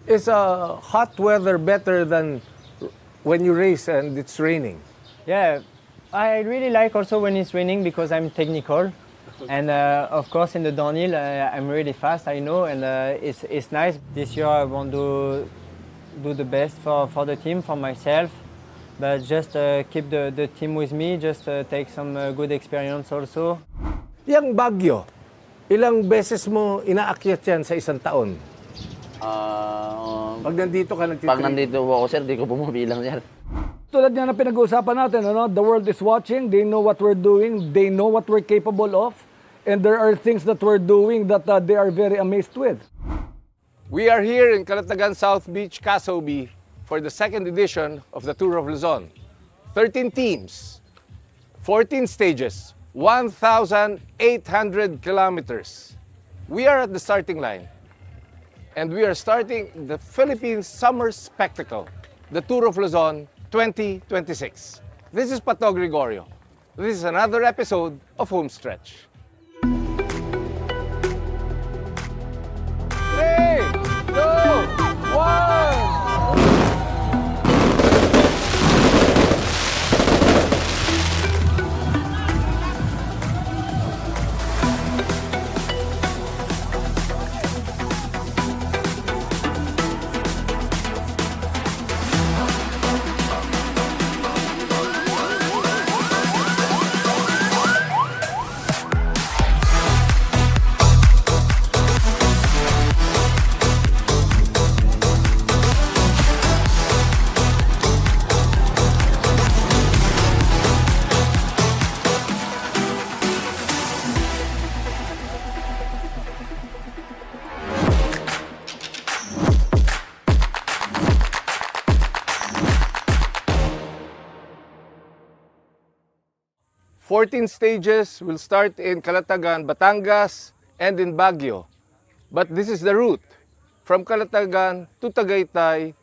Is hot weather better than when you race and it's raining? Yeah, I really like also when it's raining because I'm technical. And of course in the downhill I'm really fast, I know, and it's nice. This year I want to do the best for the team, for myself, but just keep the team with me, just take some good experience also. Yang Baguio, ilang beses mo inaakyat yan sa isang taon? Pag nandito ka nagtitrain? Pag nandito ako, sir, di ko pumabilang, sir. Tulad nga na pinag-uusapan natin, ano? The world is watching, they know what we're doing, they know what we're capable of, and there are things that we're doing that they are very amazed with. We are here in Calatagan South Beach, Casobe, for the second edition of the Tour of Luzon. 13 teams, 14 stages, 1,800 kilometers. We are at the starting line, and we are starting the Philippine Summer Spectacle, the Tour of Luzon 2026. This is Pató Gregorio. This is another episode of Homestretch. 3, 2, 1. Fourteen stages will start in Calatagan, Batangas, and in Baguio. But this is the route from Calatagan to Tagaytay,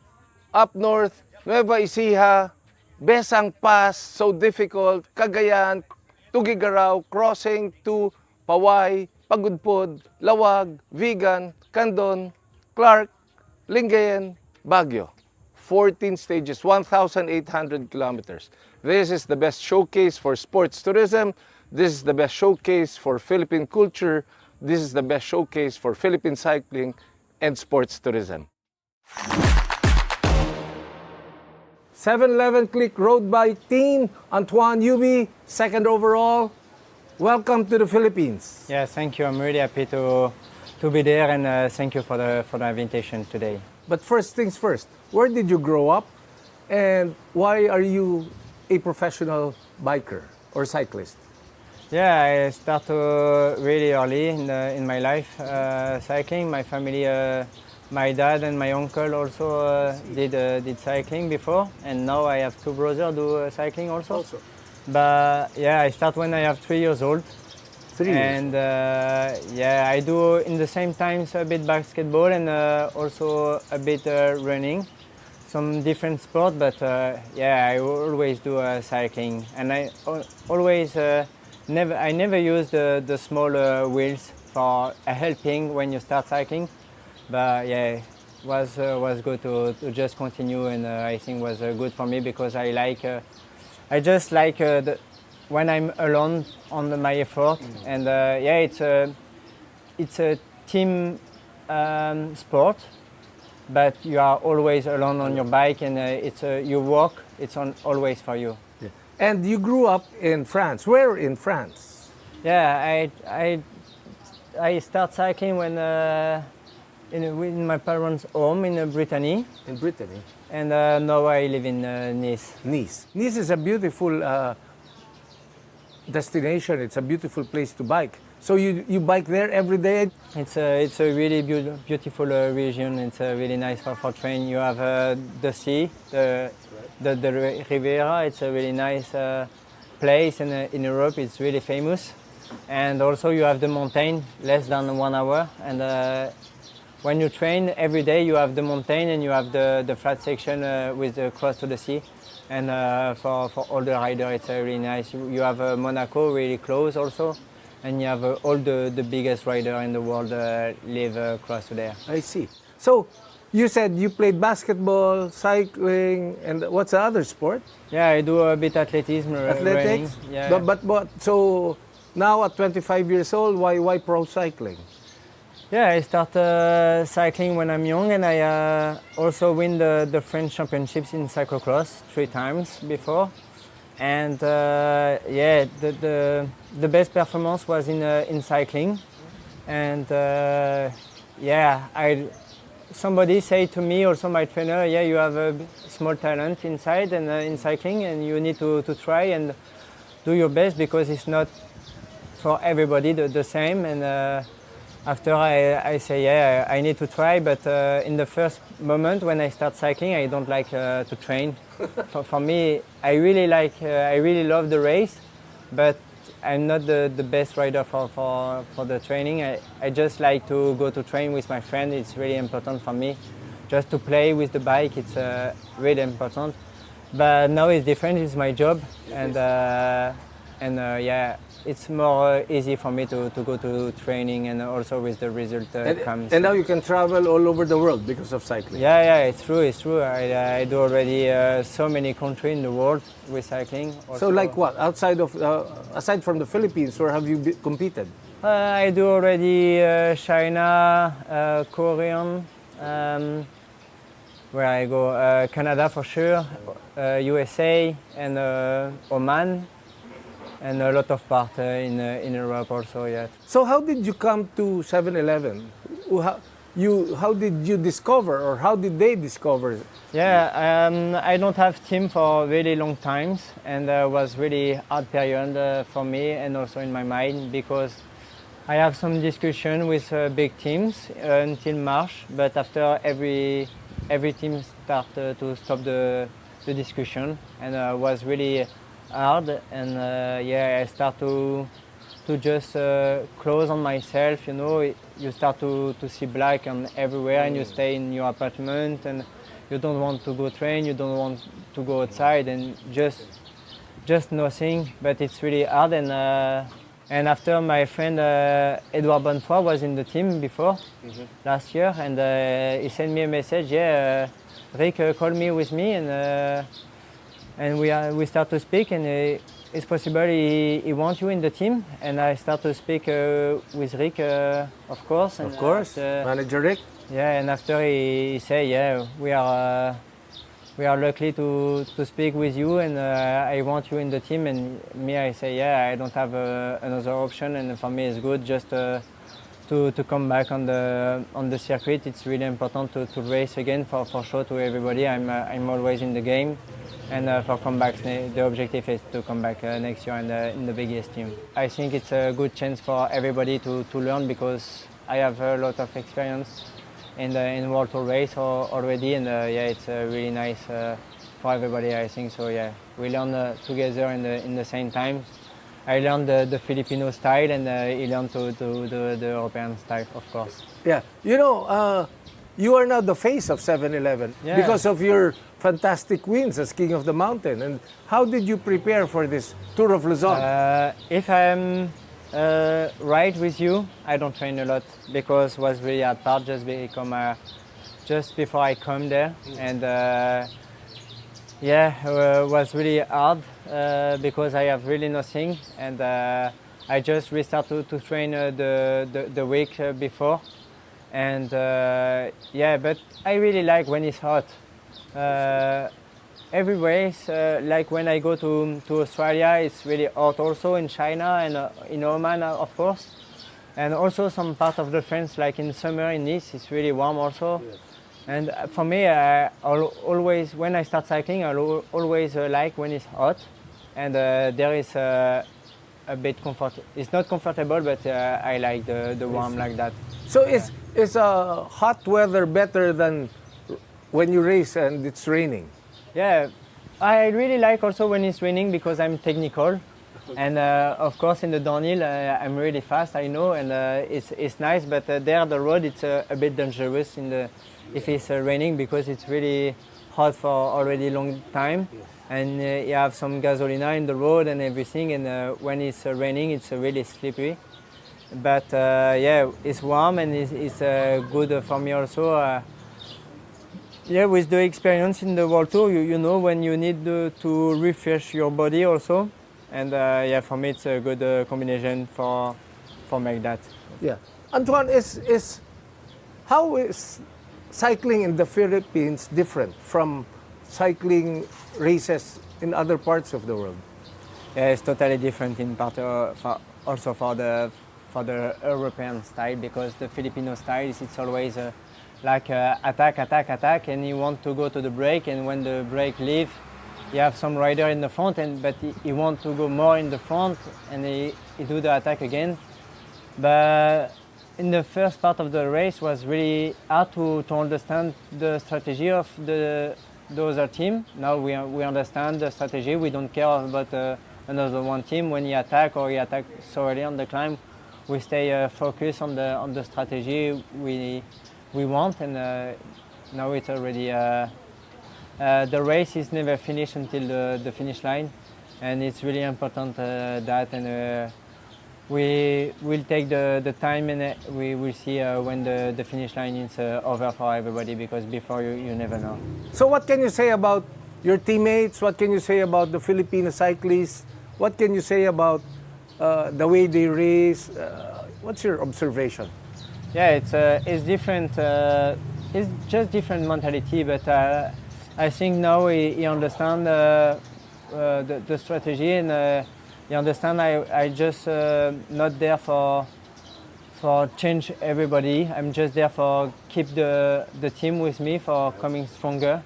up north, Nueva Ecija, Besang Pass, so difficult, Cagayan, Tugigaraw, crossing to Paway, Pagudpod, Lawag, Vigan, Candon, Clark, Lingayen, Baguio. 14 stages, 1,800 kilometers. This is the best showcase for sports tourism. This is the best showcase for Philippine culture. This is the best showcase for Philippine cycling and sports tourism. 7-11 Click Road Bike Team, Antoine Huby, second overall. Welcome to the Philippines. Yeah, thank you. I'm really happy to be there, and thank you for the invitation today. But first things first, where did you grow up and why are you a professional biker or cyclist? Yeah, I started really early in my life cycling. My family, my dad and my uncle also did cycling before, and now I have two brothers do cycling also. But yeah, I start when I have 3 years old. 3 years. And yeah, I do in the same times a bit basketball and also a bit running, some different sport. But yeah, I always do cycling, and I always never use the small wheels for helping when you start cycling. But yeah, was good to just continue, and I think was good for me because I just like when I'm alone on my effort, and yeah, it's a team sport, but you are always alone on your bike, and it's you walk. It's always for you. Yeah. And you grew up in France. Where in France? Yeah, I start cycling when in my parents' home in Brittany. In Brittany. And now I live in Nice. Nice. Nice is a beautiful destination. It's a beautiful place to bike. So you bike there every day? It's a really beautiful region. It's really nice for train. You have the sea, the Riviera. It's a really nice place, and in Europe it's really famous. And also you have the mountain, less than 1 hour. And when you train every day, you have the mountain and you have the flat section with the cross to the sea. And for all the riders, it's really nice. You have Monaco really close also, and you have all the biggest rider in the world live close to there. I see. So You said you played basketball, cycling, and what's the other sport? Yeah, I do a bit athleticism, running. Athletics? Yeah. But so now at 25 years old, why pro cycling? Yeah, I started cycling when I'm young, and I also win the French championships in cyclocross 3 times before. And yeah, the best performance was in cycling. And yeah, somebody said to me, also my trainer, yeah, you have a small talent inside and in cycling, and you need to try and do your best, because it's not for everybody the same. And after I say, yeah, I need to try, but in the first moment when I start cycling, I don't like to train. For me, I really love the race, but I'm not the best rider for the training. I just like to go to train with my friend. It's really important for me. Just to play with the bike, it's really important. But now it's different, it's my job. And yeah, it's more easy for me to go to training, and also with the result comes. And now you can travel all over the world because of cycling. Yeah, it's true. I do already so many countries in the world with cycling. So like what? Aside from the Philippines, where have you competed? I do already China, Korean, where I go Canada for sure, USA, and Oman. And a lot of part in Europe also, yeah. So how did you come to 7-Eleven? How did you discover, or how did they discover? Yeah, I don't have team for really long times, and was really hard period for me and also in my mind, because I have some discussion with big teams until March, but after every team start to stop the discussion, and was really hard. And yeah, I start to just close on myself, you know. You start to see black and everywhere, and you stay in your apartment, and you don't want to go train, you don't want to go outside, and just nothing. But it's really hard. And after my friend Edouard Bonnefoy was in the team before last year, and he sent me a message. Yeah, Rick called me with me, and we start to speak, and it's possible he wants you in the team. And I start to speak with Rick, of course. And of course, Manager Rick. Yeah, and after he say, yeah, we are lucky to speak with you, and I want you in the team. And me, I say, yeah, I don't have another option, and for me it's good just to come back on the circuit. It's really important to race again for show to everybody. I'm always in the game. And for comebacks, the objective is to come back next year in the biggest team. I think it's a good chance for everybody to learn, because I have a lot of experience in World Tour race already, and yeah, it's really nice for everybody, I think. So yeah, we learn together in the same time. I learned the Filipino style, and he learned to the European style, of course. Yeah, you know, you are now the face of 7-Eleven because of your fantastic wins as King of the Mountain. And how did you prepare for this Tour of Luzon? If I'm right with you, I don't train a lot, because it was really hard part just before I come there. And yeah, it was really hard because I have really nothing, and I just restart to train the week before. And yeah, but I really like when it's hot. Every race, like when I go to Australia, it's really hot also, in China and in Oman, of course. And also some part of the France, like in summer in Nice, it's really warm also. Yes. And for me, I'll always, when I start cycling, I'll always like when it's hot. And there is a bit comfortable. It's not comfortable, but I like the warm like that. So is hot weather better than when you race and it's raining? Yeah, I really like also when it's raining, because I'm technical. And of course in the downhill I'm really fast, I know, and it's nice, but there the road it's a bit dangerous if it's raining, because it's really hot for already long time. Yes. And you have some gasolina in the road and everything, and when it's raining it's really slippery. But yeah, it's warm, and it's good for me also. Yeah, with the experience in the World Tour, you know when you need to refresh your body also. And yeah, for me, it's a good combination for make that. Yeah. Antoine, how is cycling in the Philippines different from cycling races in other parts of the world? Yeah, it's totally different in part also for the European style, because the Filipino style is it's always like attack, attack, attack, and you want to go to the break, and when the break leave, you have some rider in the front, but he want to go more in the front, and he do the attack again. But in the first part of the race was really hard to understand the strategy of the other team. Now we understand the strategy. We don't care about another one team. When he attack or he attack so early on the climb, we stay focused on the strategy we want, and now it's already the race is never finished until the finish line, and it's really important that, and we will take the time, and we will see when the finish line is over for everybody, because before you never know. So what can you say about your teammates? What can you say about the Filipino cyclists? What can you say about the way they race? What's your observation? Yeah, it's different. It's just different mentality, but I think now he understand the strategy, and he understand I just not there for change everybody. I'm just there for keep the team with me for coming stronger.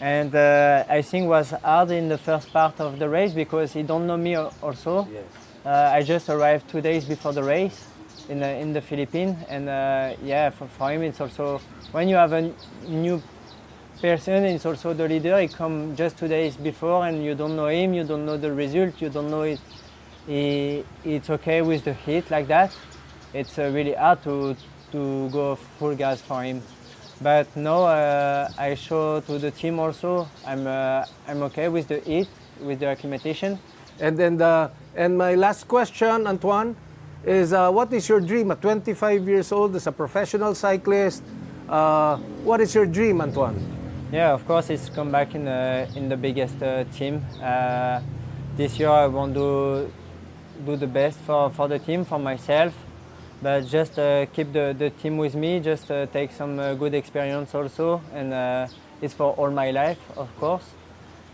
And I think it was hard in the first part of the race because he don't know me also. Yes. I just arrived 2 days before the race in the Philippines, and yeah, for him it's also when you have a new person, it's also the leader. He come just 2 days before, and you don't know him, you don't know the result, you don't know it's okay with the heat like that. It's really hard to go full gas for him. But now I show to the team also I'm okay with the heat, with the acclimatation. And then and my last question, Antoine, is what is your dream at 25 years old as a professional cyclist? What is your dream, Antoine? Yeah, of course, it's come back in the biggest team. This year I want to do the best for the team, for myself, but just keep the team with me, just take some good experience also, and it's for all my life, of course.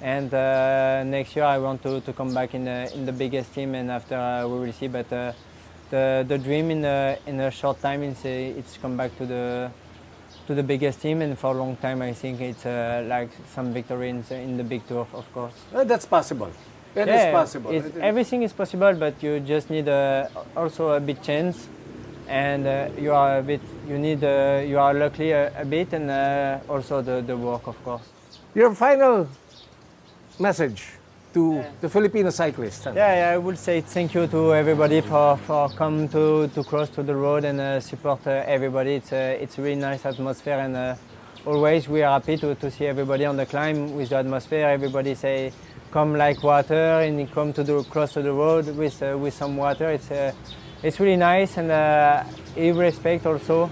And next year I want to come back in the biggest team, and after we will see. But the dream in a short time is it's come back to the biggest team, and for a long time I think it's like some victory in the big tour, of course. That's possible. It is possible. Everything is possible, but you just need also a bit chance, and you are lucky a bit, and also the work, of course. Your final message to the Filipino cyclists. Yeah, I would say thank you to everybody for coming to cross to the road and support everybody. It's a really nice atmosphere, and always we are happy to see everybody on the climb with the atmosphere. Everybody say come like water, and you come to cross to the road with some water. It's really nice, and he respect also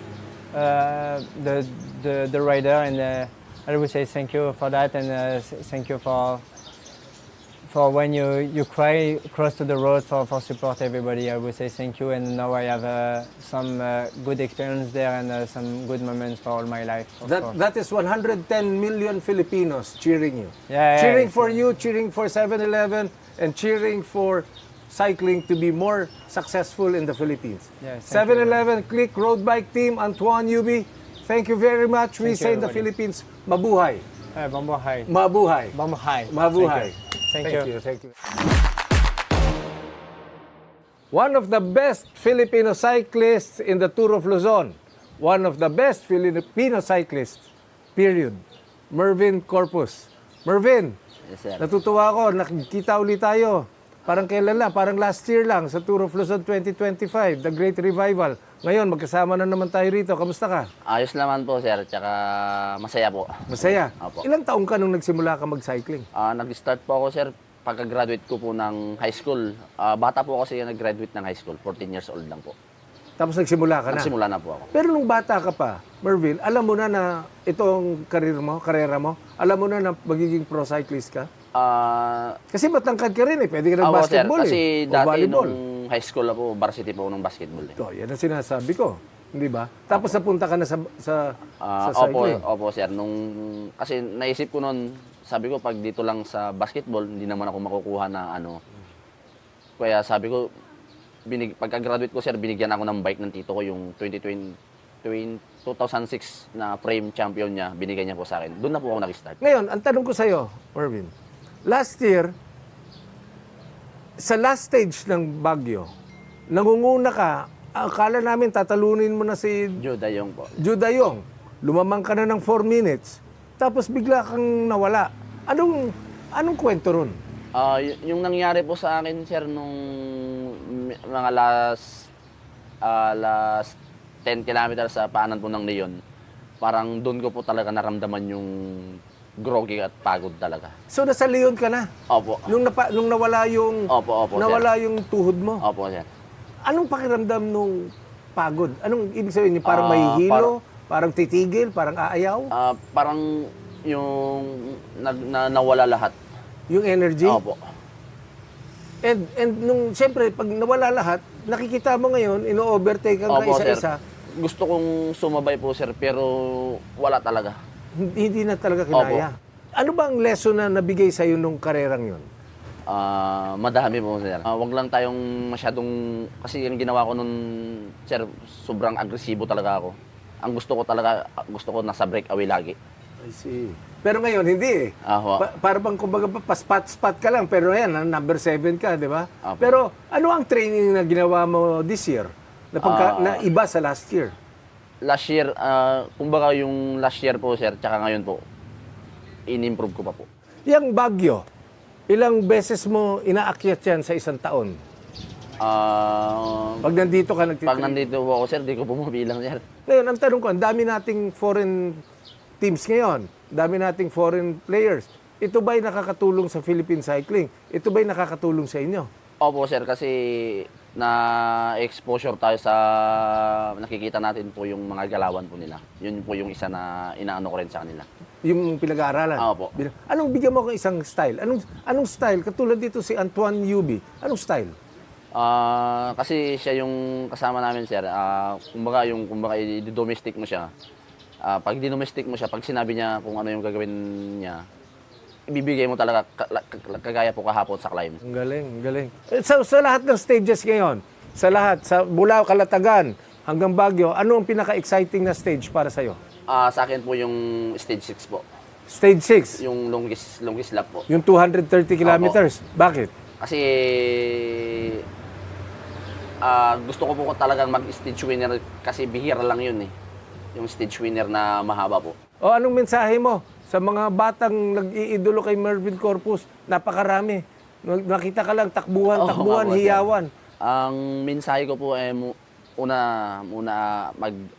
the rider, and I would say thank you for that, and thank you for when you cross to the road for support everybody. I would say thank you, and now I have some good experience there, and some good moments for all my life. That is 110 million Filipinos cheering you. Yeah, cheering for you, cheering for 7-Eleven, and cheering for cycling to be more successful in the Philippines. Yeah, 7-Eleven, Click, Road Bike Team, Antoine Huby, thank you very much. We Thank say you, in the everybody. Philippines, mabuhay. Mabuhay. Mabuhay. Mabuhay. Mabuhay. Thank you. Thank you. One of the best Filipino cyclists in the Tour of Luzon. One of the best Filipino cyclists, period. Mervin Corpus. Mervin, Yes, sir. natutuwa ako, nakikita ulit tayo. Parang kailan lang, parang last year lang sa Tour of Luzon 2025, the Great Revival. Ngayon, magkasama na naman tayo rito. Kamusta ka? Ayos naman po, sir. Tsaka masaya po. Masaya. Opo. Ilang taong ka nung nagsimula ka mag-cycling? Nag-start po ako, sir, pagka-graduate ko po ng high school. Bata po kasi yung nag-graduate ng high school. 14 years old lang po. Tapos nagsimula ka na. Nagsimula na po ako. Pero nung bata ka pa, Mervin, alam mo na itong karera mo, alam mo na magiging pro cyclist ka? Kasi matangkad ka rin eh. Pwede ka ng basketball sir, kasi eh. O dati volleyball. nung high school ako, varsity po ako ng basketball eh. Yan ang sinasabi ko. Hindi ba? Tapos napunta ka na sa cycling. Opo, sir. Kasi naisip ko noon, sabi ko, pag dito lang sa basketball, hindi naman ako makukuha na ano. Kaya sabi ko, pagka-graduate ko, sir, binigyan ako ng bike ng tito ko, yung 2006 na frame champion niya, binigay niya po sa akin. Doon na po ako nag-start. Ngayon, ang tanong ko sa'yo, Mervin, last year, sa last stage ng Baguio, nangunguna ka, akala namin tatalunin mo na si Judayong po. Judayong. Lumamang ka na ng 4 minutes, tapos bigla kang nawala. Anong kwento ron? Yung nangyari po sa akin, sir, nung mga last 10 kilometers sa paanan po ng Leon, parang doon ko po talaga naramdaman yung groggy at pagod talaga. So nasa Leon ka na? Opo. Nung nawala yung Opo, nawala sir. yung tuhod mo? Opo, sir. Anong pakiramdam nung pagod? Anong ibig sabihin? Parang mahihilo? Parang titigil? Parang aayaw? Parang yung nawala lahat. Yung energy? Opo. And nung, siyempre, pag nawala lahat, nakikita mo ngayon, ino-overtake ang Opo, isa-isa. sir. Gusto kong sumabay po, sir, pero wala talaga. Hindi na talaga kinaya. Ano ba ang lesson na nabigay sa'yo nung karerang yun? Madami po, sir. Wag lang tayong masyadong, kasi yung ginawa ko nun, sir, sobrang agresibo talaga ako. Ang gusto ko nasa breakaway lagi. I see. Pero ngayon, hindi eh. Aho. Para bang kumbaga pa-spot-spot ka lang, pero yan, number 7 ka, di ba? Apo. Pero ano ang training na ginawa mo this year? Na iba sa last year? Last year, kumbaga yung last year po, sir, tsaka ngayon po, in-improve ko pa po. Yang Baguio, ilang beses mo inaakyat yan sa isang taon? Pag nandito ka, Pag nandito po ako, sir, di ko po mabilang, sir. Ngayon, ang tanong ko, ang dami nating foreign teams ngayon, dami nating foreign players. Ito ba'y nakakatulong sa Philippine cycling? Ito ba'y nakakatulong sa inyo? Opo, sir, kasi na-exposure tayo sa nakikita natin po yung mga galawan po nila. Yun po yung isa na inaano ko rin sa kanila. Yung pinag-aaralan? Opo. Anong bigyan mo ko isang style? Anong style? Katulad dito si Antoine Huby. Anong style? Kasi siya yung kasama namin, sir. Kumbaga i-domestic mo siya. Pag dinomestic mo siya, pag sinabi niya kung ano yung gagawin niya, ibibigay mo talaga kagaya po kahapon sa climb. Ang galing, ang galing. Sa lahat ng stages ngayon, sa Bulao, Calatagan, hanggang Baguio, ano ang pinaka-exciting na stage para sa'yo? Sa akin po yung stage 6 po. Stage 6? Yung longest lap po. Yung 230 kilometers? Bakit? Kasi gusto ko po talagang mag-stage winner kasi bihira lang yun eh. Yung stage winner na mahaba po. O anong mensahe mo sa mga batang nag-iidolo kay Mervin Corpus? Napakarami. Nakita ka lang takbuhan, hiyawan. Ang mensahe ko po ay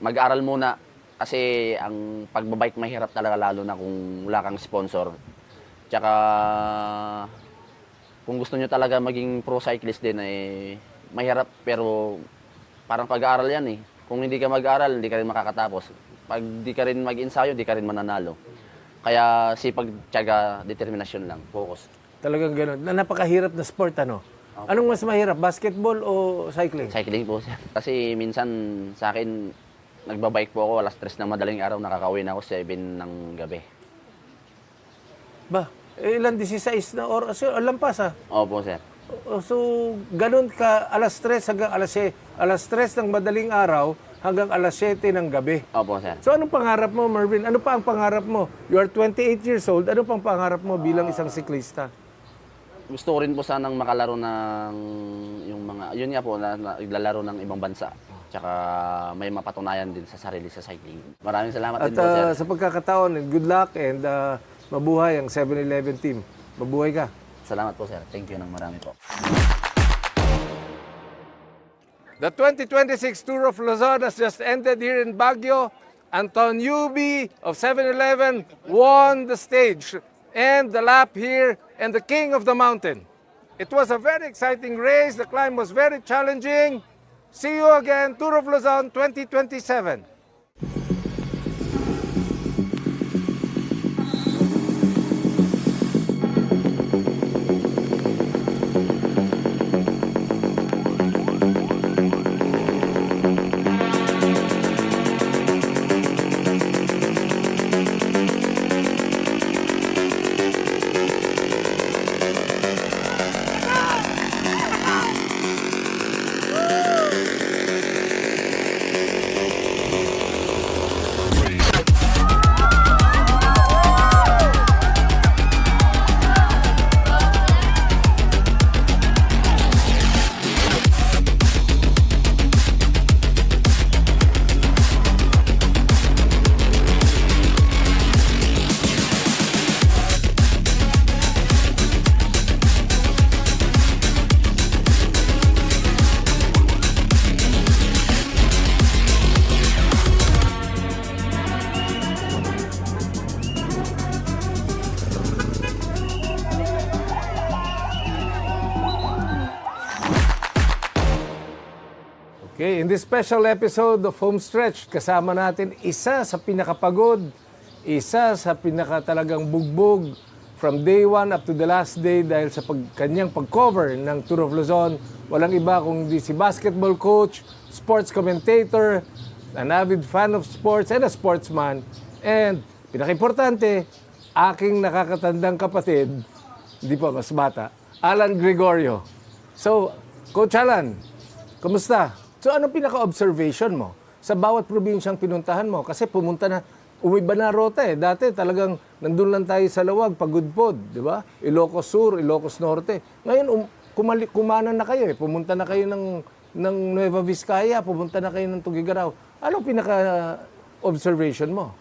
mag-aral muna kasi ang pagbabike mahirap talaga lalo na kung wala kang sponsor. Tsaka kung gusto nyo talaga maging pro cyclist din mahirap pero parang pag-aaral yan eh. Kung hindi ka mag-aaral, hindi ka rin makakatapos. Pag di ka rin mag-ensayo, di ka rin mananalo. Kaya sipag, tiyaga, determinasyon lang, focus. Talagang gano'n. Napakahirap na sport, ano? Okay. Anong mas mahirap, basketball o cycling? Cycling po, sir. Kasi minsan sa akin, nagbabike po ako, alas 3 ng madaling araw, nakakauwi na ako 7 ng gabi. Ba, ilan 16 na oras? Lampas Opo, sir. So, ganun ka, alas 3 hanggang alas 3 ng madaling araw hanggang alas 7 ng gabi. Opo, sir. So, anong pangarap mo, Mervin? Ano pa ang pangarap mo? You are 28 years old. Ano pang pangarap mo bilang isang siklista? Gusto ko rin po sanang makalaro ng yun nga po, na naglalaro ng ibang bansa. Tsaka may mapatunayan din sa sarili sa cycling. Maraming salamat din po, sir. At sa pagkakataon, good luck and mabuhay ang 7-Eleven team. Mabuhay ka. Salamat po, sir. Thank you ng marami po. The 2026 Tour of Luzon has just ended here in Baguio. Antoine Huby of 7-Eleven won the stage and the lap here and the king of the mountain. It was a very exciting race. The climb was very challenging. See you again, Tour of Luzon 2027. Okay, in this special episode of Homestretch, kasama natin isa sa pinakapagod, isa sa pinakatalagang bugbog from day 1 up to the last day dahil sa kanyang pag-cover ng Tour of Luzon. Walang iba kundi si basketball coach, sports commentator, an avid fan of sports and a sportsman. And pinaka-importante, aking nakakatandang kapatid, hindi pa mas bata, Allan Gregorio. So, Coach Allan, kumusta? So anong pinaka-observation mo sa bawat probinsyang pinuntahan mo? Kasi pumunta na, umiba na rota eh. Dati talagang nandun lang tayo sa Lawag, Pagudpod, di ba? Ilocos Sur, Ilocos Norte. Ngayon, kumanan na kayo eh. Pumunta na kayo ng Nueva Vizcaya, pumunta na kayo ng Tugigaraw. Anong pinaka-observation mo?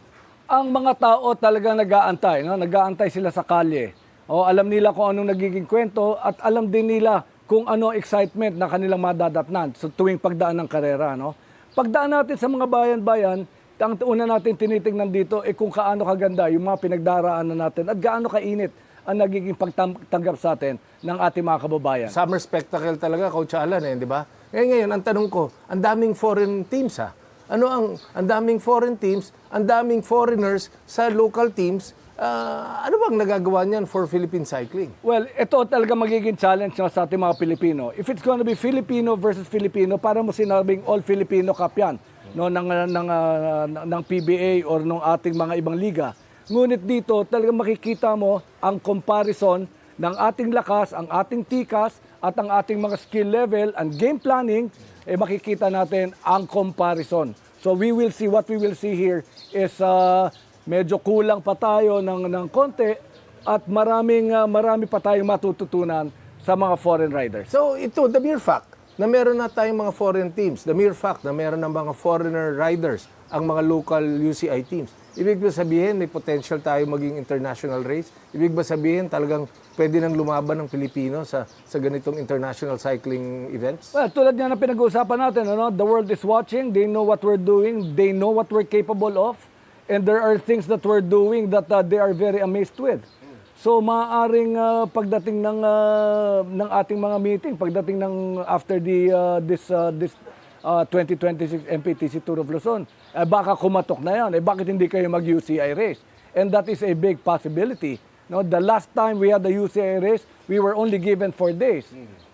Ang mga tao talagang nag-aantay, no? Nag-aantay sila sa kalye. O, alam nila kung anong nagiging kwento at alam din nila kung ano excitement na kanilang madadatnan sa tuwing pagdaan ng karera. No? Pagdaan natin sa mga bayan-bayan, ang una natin tinitingnan dito ay kung kaano kaganda yung mga pinagdaraanan natin at gaano kainit ang nagiging pagtanggap sa atin ng ating mga kababayan. Summer spectacle talaga, Coach Allan eh, di ba? Ngayon, ang tanong ko, ang daming foreign teams ha? Ang daming foreign teams, ang daming foreigners sa local teams. Ano bang nagagawa niyan for Philippine cycling? Well, ito talaga magiging challenge no, sa ating mga Pilipino. If it's going to be Filipino versus Filipino, para mo sinabing all Filipino cup yan no, ng PBA or ng ating mga ibang liga. Ngunit dito talaga makikita mo ang comparison ng ating lakas, ang ating tikas at ang ating mga skill level and game planning, makikita natin ang comparison. So we will see, what we will see here is medyo kulang pa tayo ng konti at marami pa tayong matututunan sa mga foreign riders. So ito, the mere fact na meron na tayong mga foreign teams, the mere fact na meron ng mga foreigner riders ang mga local UCI teams, ibig ba sabihin may potential tayo maging international race? Ibig ba sabihin talagang pwede nang lumaban ng Pilipino sa ganitong international cycling events? Well, tulad nga na pinag-uusapan natin, ano, the world is watching, they know what we're doing, they know what we're capable of. And there are things that we're doing that they are very amazed with. So maaaring pagdating ng ating mga meeting, pagdating ng after this 2026 MPTC Tour of Luzon, baka kumatok na yan. Bakit hindi kayo mag-UCI race? And that is a big possibility. No, the last time we had the UCI race, we were only given 4 days.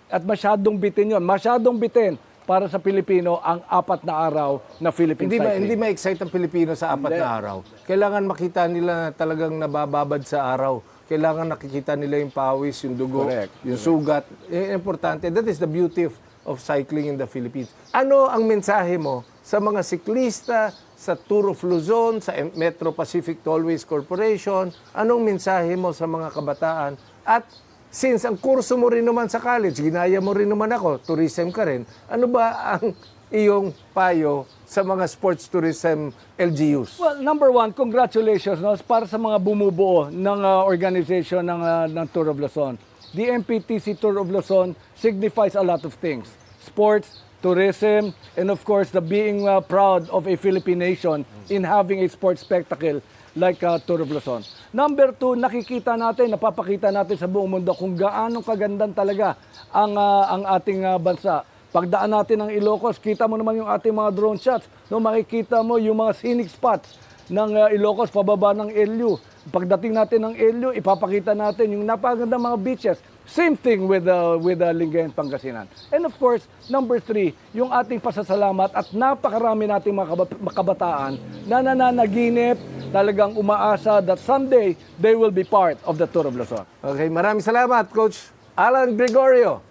At masyadong bitin yun. Masyadong bitin para sa Pilipino ang 4 na araw na Philippine cycling. Hindi ma-excite ang Pilipino sa 4 na araw. Kailangan makita nila na talagang nabababad sa araw. Kailangan nakikita nila yung pawis, yung dugo, yung sugat. Importante. That is the beauty of cycling in the Philippines. Ano ang mensahe mo sa mga siklista, sa Tour of Luzon, sa Metro Pacific Tollways Corporation? Anong mensahe mo sa mga kabataan? At since ang kurso mo rin naman sa college, ginaya mo rin naman ako, tourism ka rin, ano ba ang iyong payo sa mga sports tourism LGUs? Well, number one, congratulations no, para sa mga bumubuo ng organization ng Tour of Luzon. The MPTC Tour of Luzon signifies a lot of things. Sports, tourism, and of course, the being proud of a Philippine nation in having a sports spectacle like Tour of Luzon. Number 2, nakikita natin, napapakita natin sa buong mundo kung gaano kagandan talaga ang ating bansa. Pagdaan natin ng Ilocos, kita mo naman yung ating mga drone shots. No, makikita mo yung mga scenic spots ng Ilocos pababa ng LU. Pagdating natin ng LU, ipapakita natin yung napakagandang mga beaches. Same thing with Lingayen, Pangasinan. And of course, number 3, yung ating pasasalamat at napakarami nating mga kabataan na nananaginip, talagang umaasa that someday they will be part of the Tour of Luzon. Okay, maraming salamat, Coach Allan Gregorio.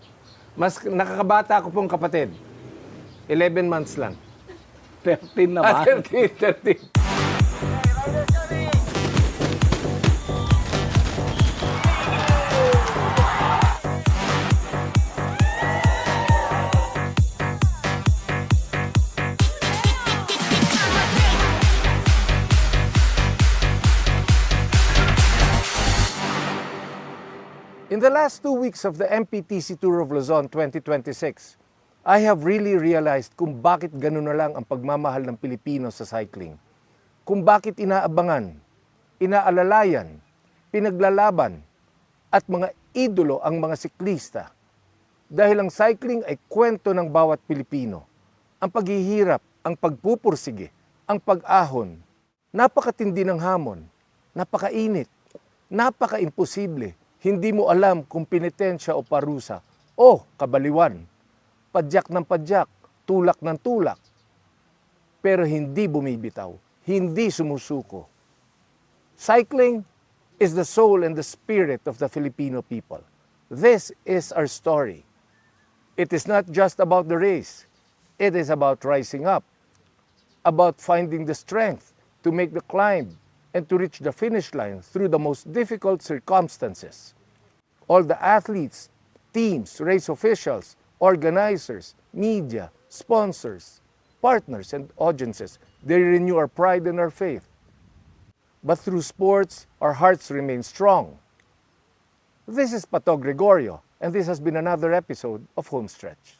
Mas nakakabata ko pong kapatid. 11 months lang. 13 naman. 13. In the last 2 weeks of the MPTC Tour of Luzon 2026, I have really realized kung bakit ganun na lang ang pagmamahal ng Pilipino sa cycling. Kung bakit inaabangan, inaalalayan, pinaglalaban, at mga idolo ang mga siklista. Dahil ang cycling ay kwento ng bawat Pilipino. Ang paghihirap, ang pagpupursige, ang pag-ahon. Napakatindi ng hamon, napakainit, napaka-imposible. Hindi mo alam kung penitensya o parusa o kabaliwan. Padyak ng padyak, tulak ng tulak. Pero hindi bumibitaw, hindi sumusuko. Cycling is the soul and the spirit of the Filipino people. This is our story. It is not just about the race. It is about rising up, about finding the strength to make the climb and to reach the finish line through the most difficult circumstances. All the athletes, teams, race officials, organizers, media, sponsors, partners, and audiences, they renew our pride and our faith. But through sports, our hearts remain strong. This is Pató Gregorio, and this has been another episode of Homestretch.